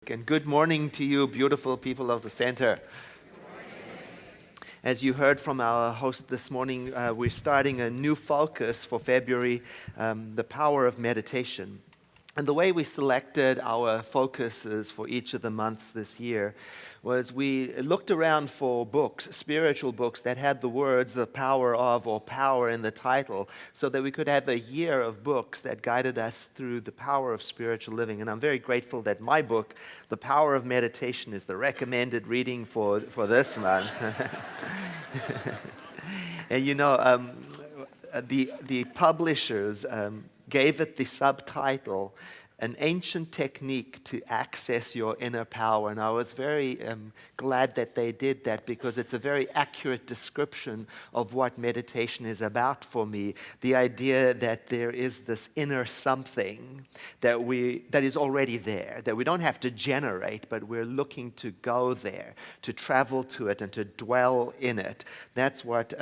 And good morning to you, beautiful people of the center. As you heard from our host this morning, we're starting a new focus for February, the power of meditation. And the way we selected our focuses for each of the months this year was we looked around for books, spiritual books that had the words "the power of" or "power" in the title, so that we could have a year of books that guided us through the power of spiritual living. And I'm very grateful that my book, The Power of Meditation, is the recommended reading for this month. And the publishers gave it the subtitle, "An Ancient Technique to Access Your Inner Power." And I was very glad that they did that, because it's a very accurate description of what meditation is about for me. The idea that there is this inner something that is already there, that we don't have to generate, but we're looking to go there, to travel to it and to dwell in it. That's what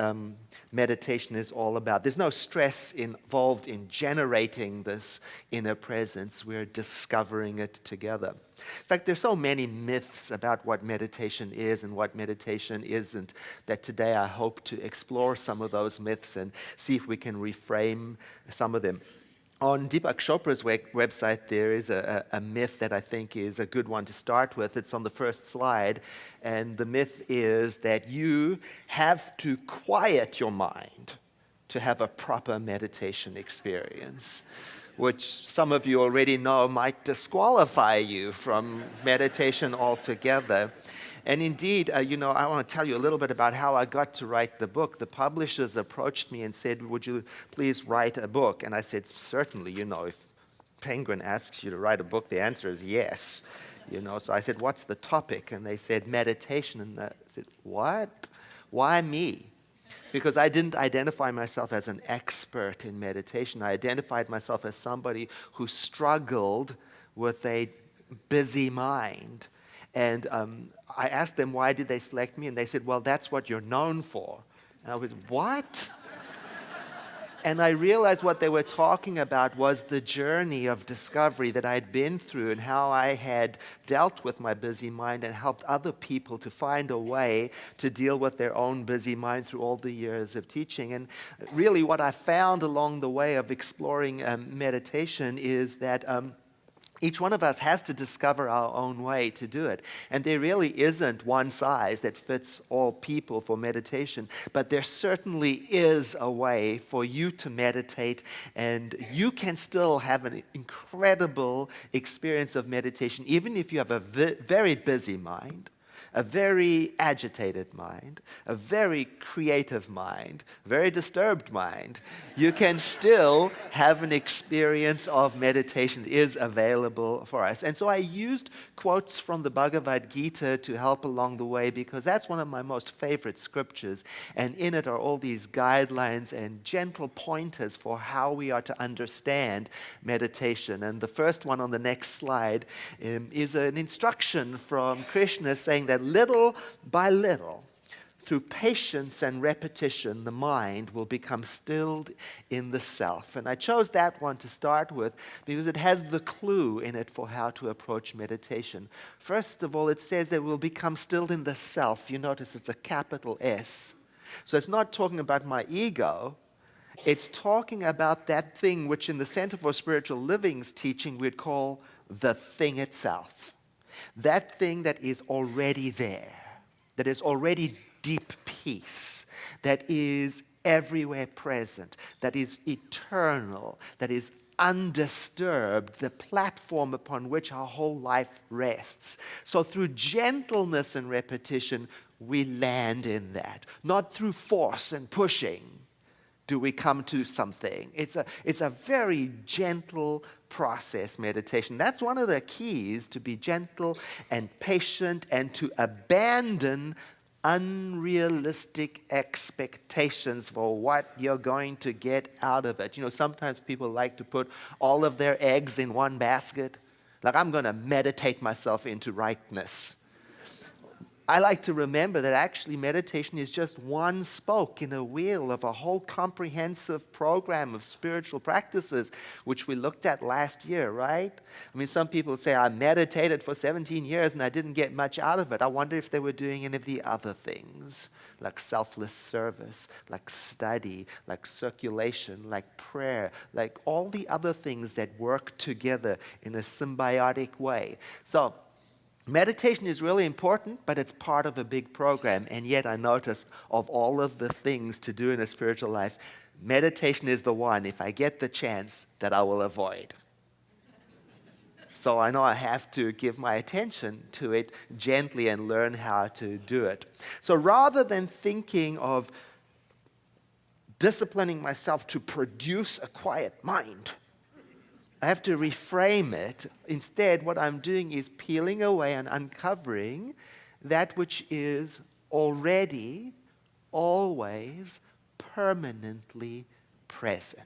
meditation is all about. There's no stress involved in generating this inner presence. We're discovering it together. In fact, there's so many myths about what meditation is and what meditation isn't, that today I hope to explore some of those myths and see if we can reframe some of them. On Deepak Chopra's website, there is a myth that I think is a good one to start with. It's on the first slide, and the myth is that you have to quiet your mind to have a proper meditation experience, which some of you already know might disqualify you from meditation altogether. And indeed, I want to tell you a little bit about how I got to write the book. The publishers approached me and said, "Would you please write a book?" And I said, "Certainly, if Penguin asks you to write a book, the answer is yes." So I said, "What's the topic?" And they said, "Meditation." And I said, "What? Why me?" Because I didn't identify myself as an expert in meditation. I identified myself as somebody who struggled with a busy mind. And I asked them, why did they select me? And they said, "Well, that's what you're known for." And I went, "What?" And I realized what they were talking about was the journey of discovery that I'd been through, and how I had dealt with my busy mind and helped other people to find a way to deal with their own busy mind through all the years of teaching. And really what I found along the way of exploring meditation is that each one of us has to discover our own way to do it. And there really isn't one size that fits all people for meditation, but there certainly is a way for you to meditate, and you can still have an incredible experience of meditation, even if you have a very busy mind, a very agitated mind, a very creative mind, a very disturbed mind. You can still have an experience of meditation. It is available for us. And so I used quotes from the Bhagavad Gita to help along the way, because that's one of my most favorite scriptures. And in it are all these guidelines and gentle pointers for how we are to understand meditation. And the first one on the next slide is an instruction from Krishna saying that little by little, through patience and repetition, the mind will become stilled in the self. And I chose that one to start with because it has the clue in it for how to approach meditation. First of all, it says that we'll become stilled in the self. You notice it's a capital S. So it's not talking about my ego. It's talking about that thing which in the Center for Spiritual Living's teaching we'd call the thing itself. That thing that is already there, that is already deep peace, that is everywhere present, that is eternal, that is undisturbed, the platform upon which our whole life rests. So through gentleness and repetition, we land in that. Not through force and pushing do we come to something. It's a very gentle process, meditation. That's one of the keys, to be gentle and patient and to abandon unrealistic expectations for what you're going to get out of it. Sometimes people like to put all of their eggs in one basket. Like, I'm going to meditate myself into rightness. I like to remember that actually meditation is just one spoke in a wheel of a whole comprehensive program of spiritual practices, which we looked at last year, right? I mean, some people say, I meditated for 17 years and I didn't get much out of it. I wonder if they were doing any of the other things, like selfless service, like study, like circulation, like prayer, like all the other things that work together in a symbiotic way. So, meditation is really important, but it's part of a big program. And yet I notice of all of the things to do in a spiritual life, meditation is the one, if I get the chance, that I will avoid. So I know I have to give my attention to it gently and learn how to do it. So rather than thinking of disciplining myself to produce a quiet mind, I have to reframe it. Instead, what I'm doing is peeling away and uncovering that which is already, always, permanently present.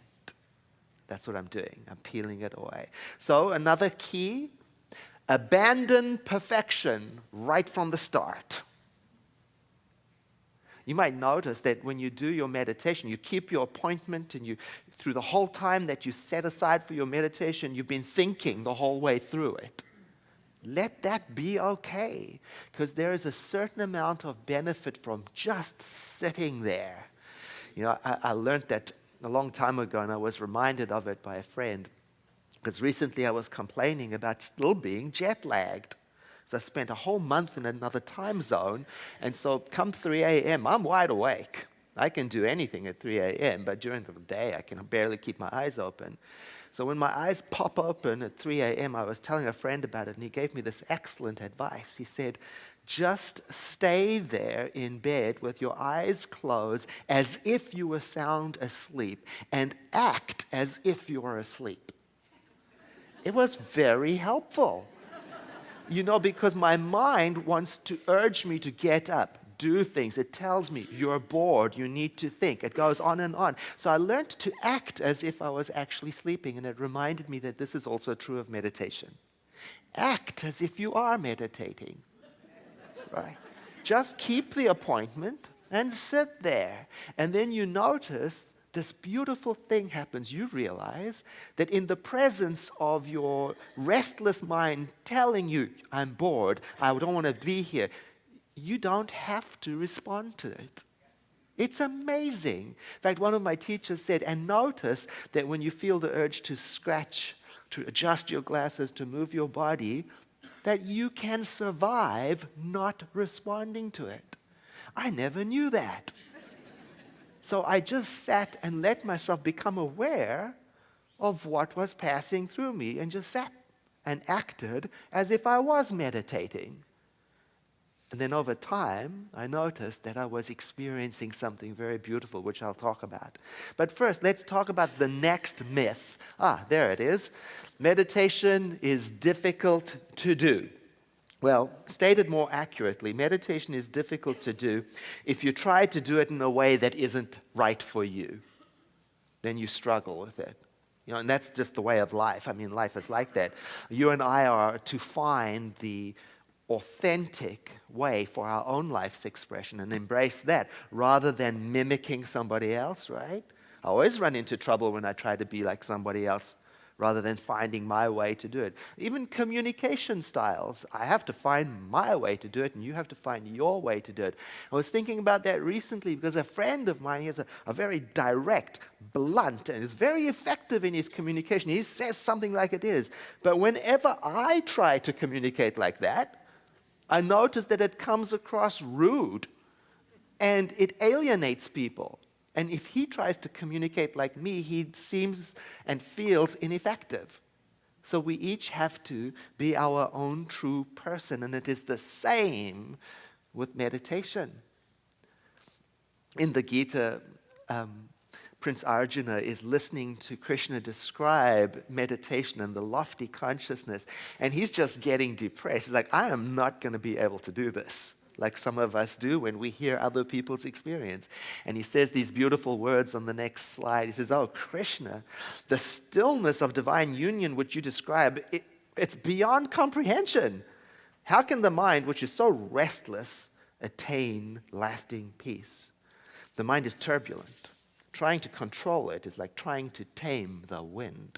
That's what I'm doing. I'm peeling it away. So another key, abandon perfection right from the start. You might notice that when you do your meditation, you keep your appointment, and through the whole time that you set aside for your meditation, you've been thinking the whole way through it. Let that be okay, because there is a certain amount of benefit from just sitting there. You know, I learned that a long time ago, and I was reminded of it by a friend, because recently I was complaining about still being jet lagged. So I spent a whole month in another time zone, and so come 3 a.m., I'm wide awake. I can do anything at 3 a.m., but during the day, I can barely keep my eyes open. So when my eyes pop open at 3 a.m., I was telling a friend about it, and he gave me this excellent advice. He said, just stay there in bed with your eyes closed as if you were sound asleep, and act as if you were asleep. It was very helpful. You know, because my mind wants to urge me to get up, do things. It tells me, you're bored, you need to think. It goes on and on. So I learned to act as if I was actually sleeping, and it reminded me that this is also true of meditation. Act as if you are meditating, right? Just keep the appointment and sit there. And then you notice this beautiful thing happens. You realize that in the presence of your restless mind telling you, I'm bored, I don't want to be here, you don't have to respond to it. It's amazing. In fact, one of my teachers said, and notice that when you feel the urge to scratch, to adjust your glasses, to move your body, that you can survive not responding to it. I never knew that. So I just sat and let myself become aware of what was passing through me, and just sat and acted as if I was meditating. And then over time, I noticed that I was experiencing something very beautiful, which I'll talk about. But first, let's talk about the next myth. There it is. Meditation is difficult to do. Well, stated more accurately, meditation is difficult to do if you try to do it in a way that isn't right for you. Then you struggle with it. You know, and that's just the way of life. I mean, life is like that. You and I are to find the authentic way for our own life's expression and embrace that rather than mimicking somebody else, right? I always run into trouble when I try to be like somebody else rather than finding my way to do it. Even communication styles, I have to find my way to do it, and you have to find your way to do it. I was thinking about that recently because a friend of mine, he has a very direct, blunt, and is very effective in his communication. He says something like it is. But whenever I try to communicate like that, I notice that it comes across rude, and it alienates people. And if he tries to communicate like me, he seems and feels ineffective. So we each have to be our own true person, and it is the same with meditation. In the Gita, Prince Arjuna is listening to Krishna describe meditation and the lofty consciousness, and he's just getting depressed. He's like, I am not going to be able to do this, like some of us do when we hear other people's experience. And he says these beautiful words on the next slide. He says, oh, Krishna, the stillness of divine union which you describe, it's beyond comprehension. How can the mind, which is so restless, attain lasting peace. The mind is turbulent. Trying to control it is like trying to tame the wind.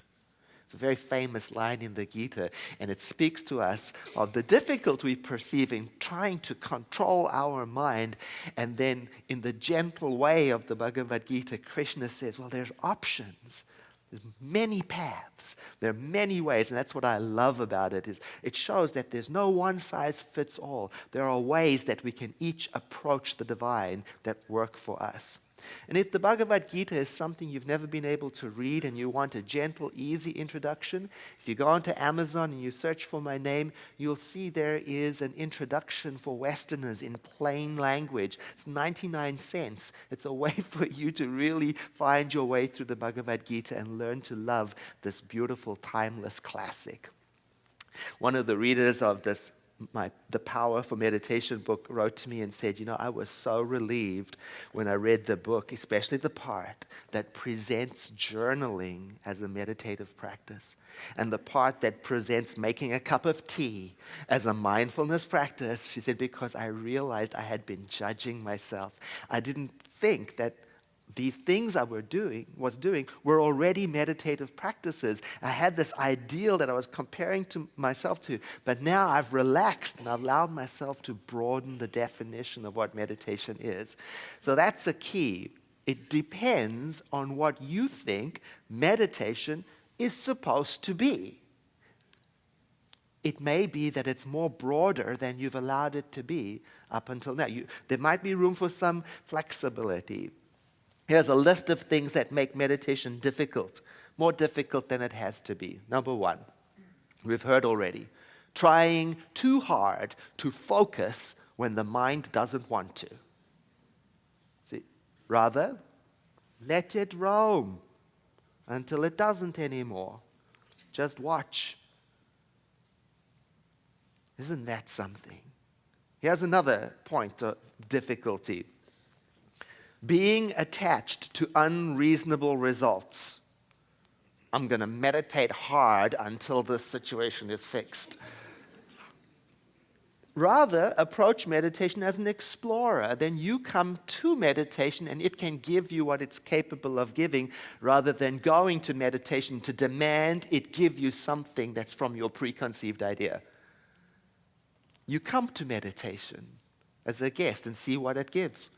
It's a very famous line in the Gita, and it speaks to us of the difficulty we perceive in trying to control our mind. And then in the gentle way of the Bhagavad Gita, Krishna says, well, there's options. There's many paths. There are many ways, and that's what I love about it, is it shows that there's no one size fits all. There are ways that we can each approach the divine that work for us. And if the Bhagavad Gita is something you've never been able to read and you want a gentle, easy introduction, if you go onto Amazon and you search for my name, you'll see there is an introduction for Westerners in plain language. It's 99 cents. It's a way for you to really find your way through the Bhagavad Gita and learn to love this beautiful, timeless classic. One of the readers of the Power for Meditation book wrote to me and said, I was so relieved when I read the book, especially the part that presents journaling as a meditative practice, and the part that presents making a cup of tea as a mindfulness practice. She said, because I realized I had been judging myself. I didn't think that these things I was doing were already meditative practices. I had this ideal that I was comparing to myself to, but now I've relaxed and I've allowed myself to broaden the definition of what meditation is. So that's the key. It depends on what you think meditation is supposed to be. It may be that it's more broader than you've allowed it to be up until now. There might be room for some flexibility. Here's a list of things that make meditation difficult, more difficult than it has to be. Number one, we've heard already, trying too hard to focus when the mind doesn't want to. See, rather, let it roam until it doesn't anymore. Just watch. Isn't that something? Here's another point of difficulty. Being attached to unreasonable results. I'm going to meditate hard until this situation is fixed. Rather, approach meditation as an explorer. Then you come to meditation and it can give you what it's capable of giving, rather than going to meditation to demand it give you something that's from your preconceived idea. You come to meditation as a guest and see what it gives.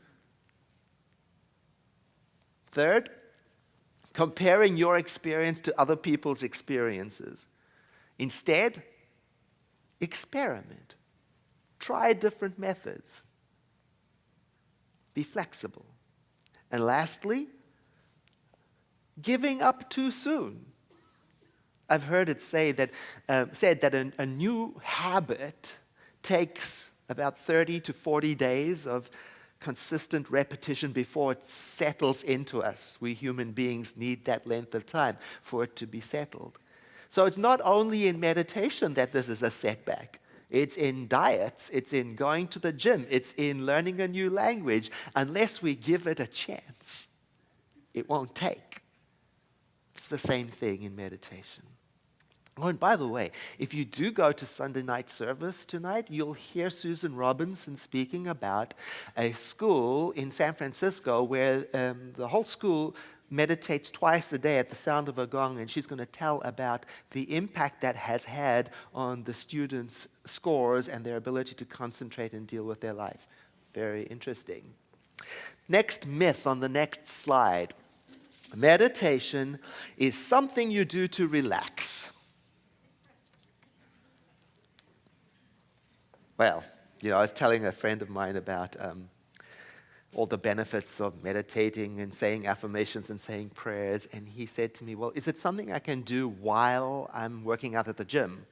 Third, comparing your experience to other people's experiences. Instead, experiment. Try different methods. Be flexible. And lastly, giving up too soon. I've heard it said that a new habit takes about 30 to 40 days of consistent repetition before it settles into us. We human beings need that length of time for it to be settled. So it's not only in meditation that this is a setback. It's in diets, it's in going to the gym, it's in learning a new language. Unless we give it a chance, it won't take. It's the same thing in meditation. Oh, and by the way, if you do go to Sunday night service tonight, you'll hear Susan Robinson speaking about a school in San Francisco where the whole school meditates twice a day at the sound of a gong, and she's going to tell about the impact that has had on the students' scores and their ability to concentrate and deal with their life. Very interesting. Next myth on the next slide. Meditation is something you do to relax. Well, I was telling a friend of mine about all the benefits of meditating and saying affirmations and saying prayers, and he said to me, well, is it something I can do while I'm working out at the gym?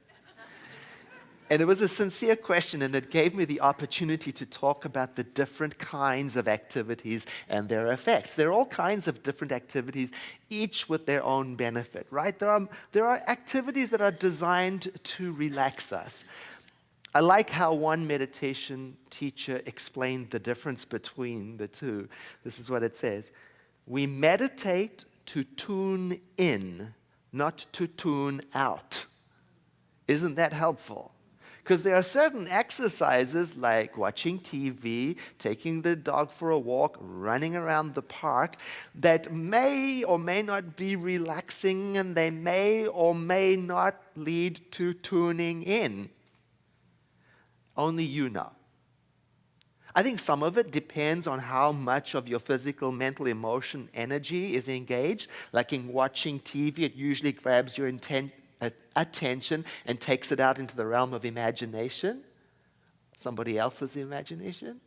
And it was a sincere question, and it gave me the opportunity to talk about the different kinds of activities and their effects. There are all kinds of different activities, each with their own benefit, right? There are activities that are designed to relax us. I like how one meditation teacher explained the difference between the two. This is what it says. We meditate to tune in, not to tune out. Isn't that helpful? Because there are certain exercises like watching TV, taking the dog for a walk, running around the park that may or may not be relaxing, and they may or may not lead to tuning in. Only you know. I think some of it depends on how much of your physical, mental, emotion, energy is engaged. Like in watching TV, it usually grabs your attention and takes it out into the realm of imagination, somebody else's imagination.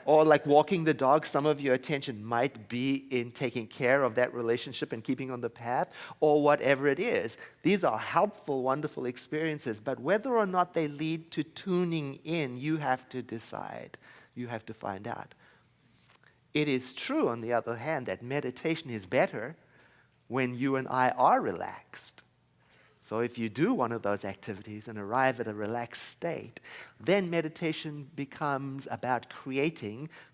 Or like walking the dog, some of your attention might be in taking care of that relationship and keeping on the path, or whatever it is. These are helpful, wonderful experiences, but whether or not they lead to tuning in, you have to decide. You have to find out. It is true, on the other hand, that meditation is better when you and I are relaxed. So if you do one of those activities and arrive at a relaxed state, then meditation becomes about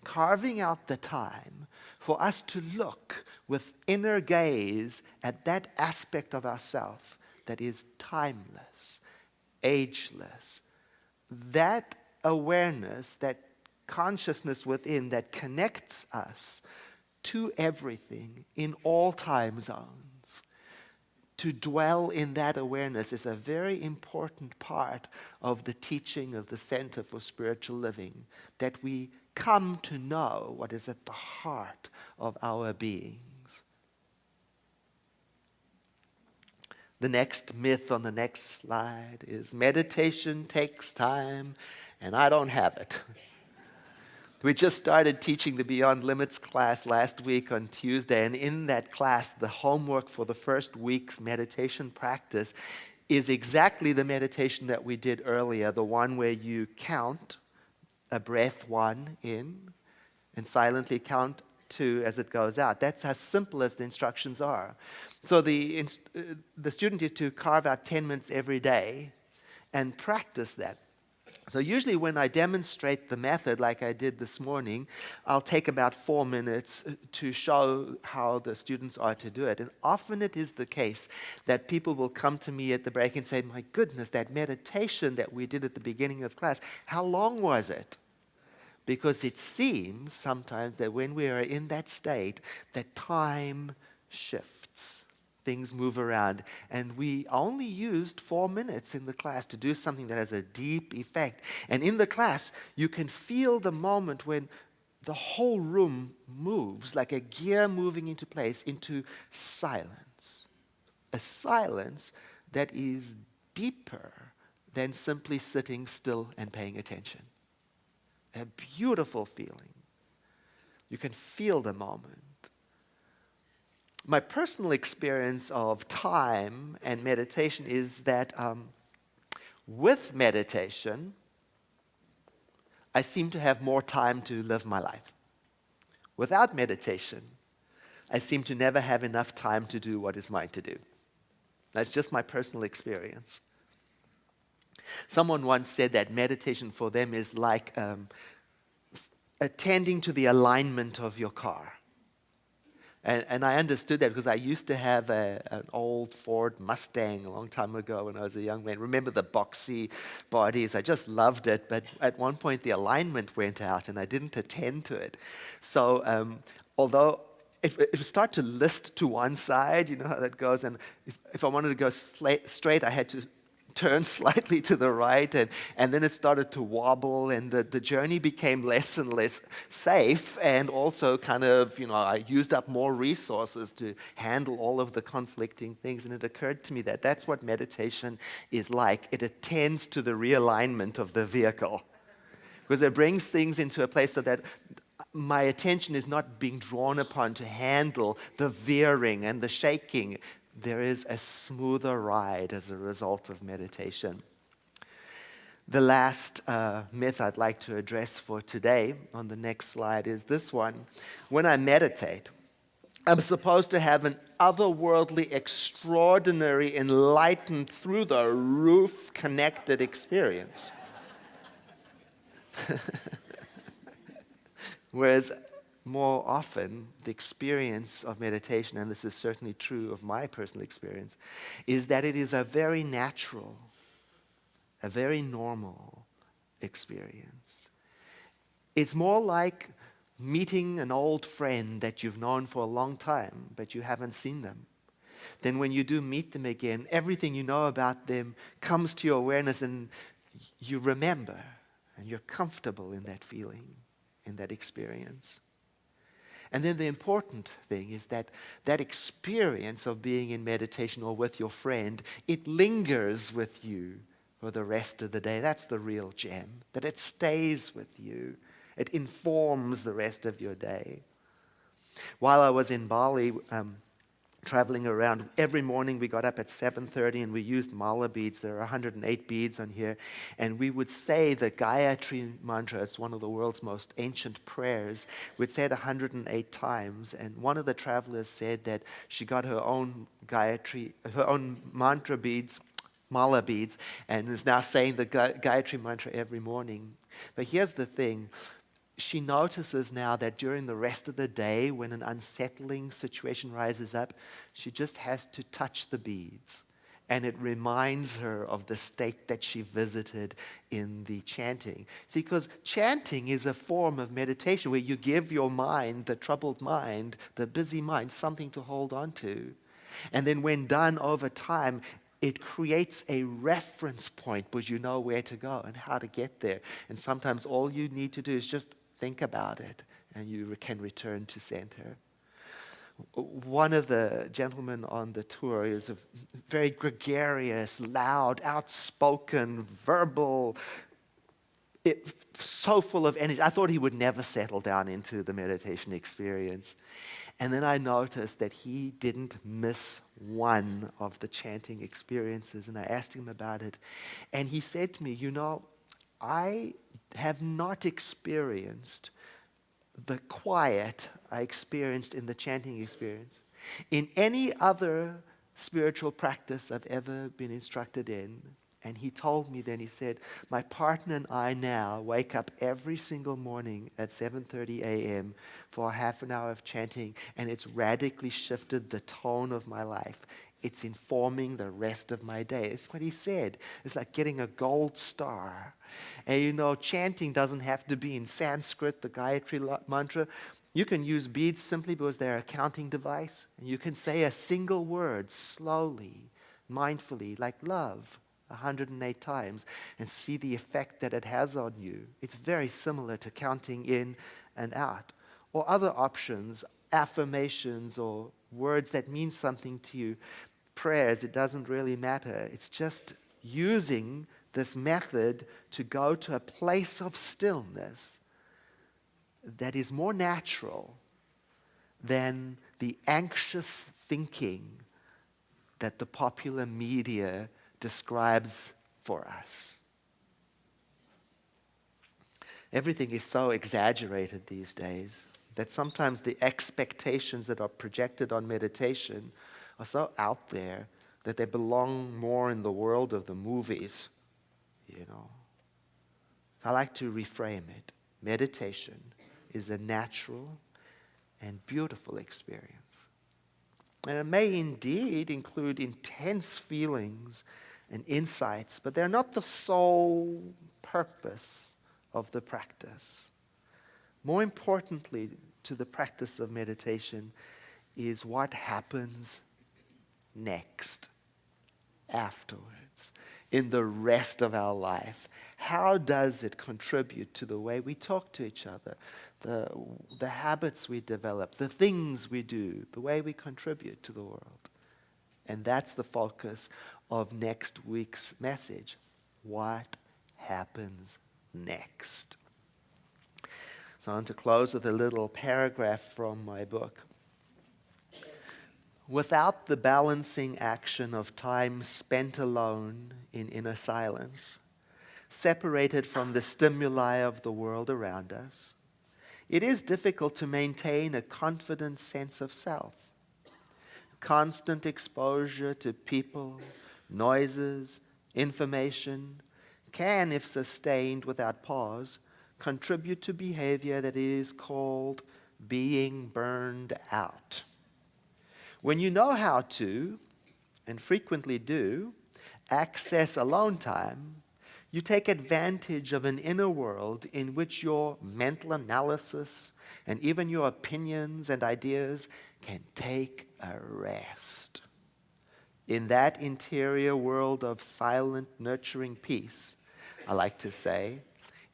carving out the time for us to look with inner gaze at that aspect of ourself that is timeless, ageless. That awareness, that consciousness within that connects us to everything in all time zones. To dwell in that awareness is a very important part of the teaching of the Center for Spiritual Living, that we come to know what is at the heart of our beings. The next myth on the next slide is meditation takes time, and I don't have it. We just started teaching the Beyond Limits class last week on Tuesday, and in that class, the homework for the first week's meditation practice is exactly the meditation that we did earlier, the one where you count a breath 1 in and silently count 2 as it goes out. That's as simple as the instructions are. So the student is to carve out 10 minutes every day and practice that. So usually when I demonstrate the method like I did this morning, I'll take about 4 minutes to show how the students are to do it. And often it is the case that people will come to me at the break and say, my goodness, that meditation that we did at the beginning of class, how long was it? Because it seems sometimes that when we are in that state, that time shifts. Things move around. And we only used 4 minutes in the class to do something that has a deep effect. And in the class, you can feel the moment when the whole room moves, like a gear moving into place, into silence. A silence that is deeper than simply sitting still and paying attention. A beautiful feeling. You can feel the moment. My personal experience of time and meditation is that with meditation, I seem to have more time to live my life. Without meditation, I seem to never have enough time to do what is mine to do. That's just my personal experience. Someone once said that meditation for them is like attending to the alignment of your car. And I understood that because I used to have an old Ford Mustang a long time ago when I was a young man. Remember the boxy bodies? I just loved it. But at one point, the alignment went out, and I didn't attend to it. So although if you start to list to one side, you know how that goes. And if I wanted to go straight, I had to turn slightly to the right, and then it started to wobble, and the journey became less and less safe, and also kind of, I used up more resources to handle all of the conflicting things, and it occurred to me that that's what meditation is like. It attends to the realignment of the vehicle, because it brings things into a place so that my attention is not being drawn upon to handle the veering and the shaking. There is a smoother ride as a result of meditation. The last myth I'd like to address for today on the next slide is this one. When I meditate, I'm supposed to have an otherworldly, extraordinary, enlightened, through the roof connected experience. Whereas more often, the experience of meditation, and this is certainly true of my personal experience, is that it is a very natural, a very normal experience. It's more like meeting an old friend that you've known for a long time, but you haven't seen them. Then when you do meet them again, everything you know about them comes to your awareness and you remember, and you're comfortable in that feeling, in that experience. And then the important thing is that that experience of being in meditation or with your friend, it lingers with you for the rest of the day. That's the real gem, that it stays with you. It informs the rest of your day. While I was in Bali, traveling around, every morning we got up at 7:30 and we used mala beads. There are 108 beads on here. And we would say the Gayatri mantra. It's one of the world's most ancient prayers. We'd say it 108 times. And one of the travelers said that she got her own her own mantra beads, mala beads, and is now saying the Gayatri mantra every morning. But here's the thing. She notices now that during the rest of the day, when an unsettling situation rises up, she just has to touch the beads. And it reminds her of the state that she visited in the chanting. See, because chanting is a form of meditation where you give your mind, the troubled mind, the busy mind, something to hold on to. And then when done over time, it creates a reference point because you know where to go and how to get there. And sometimes all you need to do is just think about it, and you can return to center. One of the gentlemen on the tour is a very gregarious, loud, outspoken, verbal, so full of energy. I thought he would never settle down into the meditation experience. And then I noticed that he didn't miss one of the chanting experiences, and I asked him about it. And he said to me, I have not experienced the quiet I experienced in the chanting experience in any other spiritual practice I've ever been instructed in. And he told me then, he said, my partner and I now wake up every single morning at 7:30 a.m. for a half an hour of chanting, and it's radically shifted the tone of my life. It's informing the rest of my day. It's what he said. It's like getting a gold star. And chanting doesn't have to be in Sanskrit, the Gayatri mantra. You can use beads simply because they're a counting device. And you can say a single word slowly, mindfully, like love, 108 times, and see the effect that it has on you. It's very similar to counting in and out. Or other options, affirmations or words that mean something to you. Prayers, it doesn't really matter. It's just using this method to go to a place of stillness that is more natural than the anxious thinking that the popular media describes for us. Everything is so exaggerated these days that sometimes the expectations that are projected on meditation are so out there that they belong more in the world of the movies, I like to reframe it. Meditation is a natural and beautiful experience. And it may indeed include intense feelings and insights, but they're not the sole purpose of the practice. More importantly to the practice of meditation is what happens next, afterwards, in the rest of our life. How does it contribute to the way we talk to each other, the habits we develop, the things we do, the way we contribute to the world? And that's the focus of next week's message. What happens next? So I want to close with a little paragraph from my book. Without the balancing action of time spent alone in inner silence, separated from the stimuli of the world around us, it is difficult to maintain a confident sense of self. Constant exposure to people, noises, information can, if sustained without pause, contribute to behavior that is called being burned out. When you know how to, and frequently do, access alone time, You take advantage of an inner world in which your mental analysis and even your opinions and ideas can take a rest. In that interior world of silent, nurturing peace, I like to say,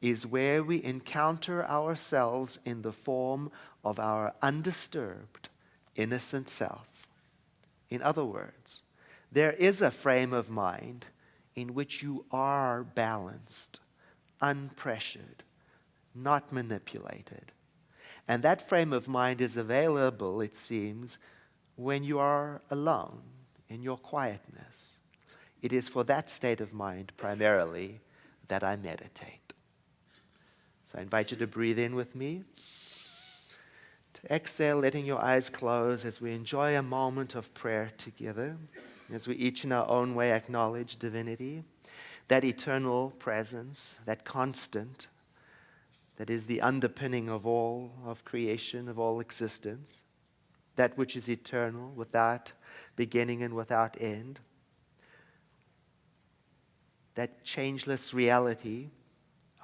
is where we encounter ourselves in the form of our undisturbed, innocent self. In other words, there is a frame of mind in which you are balanced, unpressured, not manipulated. And that frame of mind is available, it seems, when you are alone in your quietness. It is for that state of mind primarily that I meditate. So I invite you to breathe in with me, to exhale, letting your eyes close as we enjoy a moment of prayer together, as we each in our own way acknowledge divinity, that eternal presence, that constant, that is the underpinning of all of creation, of all existence, that which is eternal, without beginning and without end, that changeless reality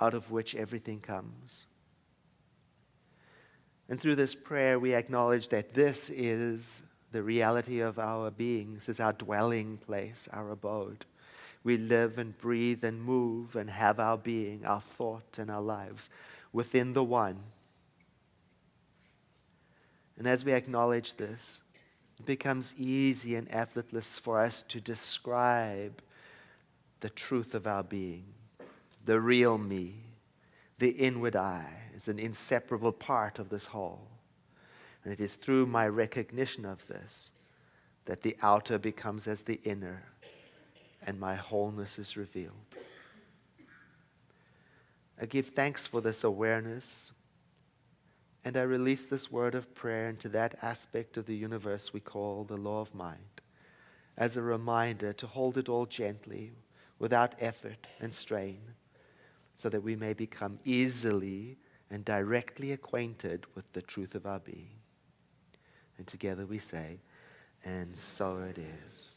out of which everything comes. And through this prayer, we acknowledge that this is the reality of our being. This is our dwelling place, our abode. We live and breathe and move and have our being, our thought and our lives within the one. And as we acknowledge this, it becomes easy and effortless for us to describe the truth of our being, the real me, the inward I is an inseparable part of this whole. And it is through my recognition of this that the outer becomes as the inner and my wholeness is revealed. I give thanks for this awareness, and I release this word of prayer into that aspect of the universe we call the law of mind, as a reminder to hold it all gently, without effort and strain, so that we may become easily and directly acquainted with the truth of our being. And together we say, and so it is.